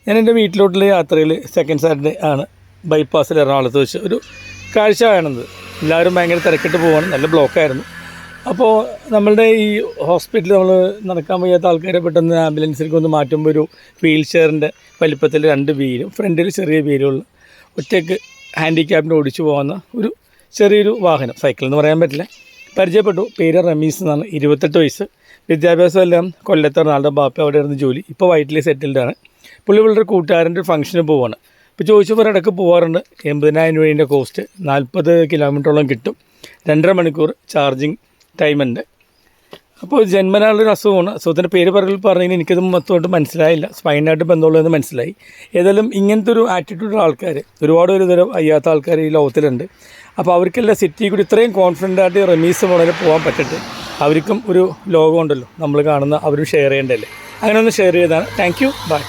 ഞാൻ എൻ്റെ വീട്ടിലോട്ടുള്ള യാത്രയിൽ സെക്കൻഡ് സാറ്റർഡേ ആണ് ബൈപ്പാസിൽ എറണാകുളത്ത് വെച്ച് ഒരു കാഴ്ച കാണുന്നത്. എല്ലാവരും ഭയങ്കര തിരക്കിട്ട് പോവാണ്, നല്ല ബ്ലോക്കായിരുന്നു. അപ്പോൾ നമ്മളുടെ ഈ ഹോസ്പിറ്റലിൽ നമ്മൾ നടക്കാൻ വയ്യാത്ത ആൾക്കാരെ പെട്ടെന്ന് ആംബുലൻസിലേക്ക് ഒന്ന് മാറ്റുമ്പോൾ ഒരു വീൽ ചെയറിൻ്റെ വലിപ്പത്തിൽ 2 വീലും ഫ്രണ്ടിൽ ചെറിയ വീലുള്ള ഒറ്റയ്ക്ക് ഹാൻഡിക്യാപ്പിന് ഓടിച്ചു പോകുന്ന ഒരു ചെറിയൊരു വാഹനം, സൈക്കിൾ എന്ന് പറയാൻ പറ്റില്ല, പരിചയപ്പെട്ടു. പേര് റമീസ് എന്നാണ്, 28 വയസ്സ്, വിദ്യാഭ്യാസം എല്ലാം കൊല്ലത്ത് എറണാകുളം, ബാപ്പ അവിടെ ഇരുന്ന് ജോലി, ഇപ്പോൾ വൈറ്റിലി സെറ്റിൽഡാണ്. പുള്ളി വളരെ കൂട്ടുകാരൻ്റെ ഒരു ഫംഗ്ഷന് പോവാണ്. ഇപ്പോൾ ചോദിച്ചപ്പോൾ ഇടയ്ക്ക് പോകാറുണ്ട്. 80,000 രൂപേൻ്റെ കോസ്റ്റ്, 40 കിലോമീറ്ററോളം കിട്ടും, 2.5 മണിക്കൂർ ചാർജിങ് ടൈമുണ്ട്. അപ്പോൾ ജന്മനാളൊരു അസുഖമാണ്. അസുഖത്തിൻ്റെ പേര് പറഞ്ഞാൽ എനിക്കത് മൊത്തമായിട്ട് മനസ്സിലായില്ല, സ്പൈനായിട്ട് ബന്ധമുള്ളതെന്ന് മനസ്സിലായി. ഏതായാലും ഇങ്ങനത്തെ ഒരു ആറ്റിറ്റ്യൂഡ് ആൾക്കാർ ഒരുപാട് ഒരു തരം അയ്യാത്ത ആൾക്കാർ ഈ ലോകത്തിലുണ്ട്. അപ്പോൾ അവർക്കെല്ലാം സിറ്റി കൂടി ഇത്രയും കോൺഫിഡൻ്റായിട്ട് റമീസ് മോഡലിൽ പോകാൻ പറ്റട്ടെ. അവർക്കും ഒരു ലോകമുണ്ടല്ലോ നമ്മൾ കാണുന്ന, അവരും ഷെയർ ചെയ്യേണ്ടതല്ലേ. അങ്ങനെ ഒന്ന് ഷെയർ ചെയ്തതാണ്. Thank you, by.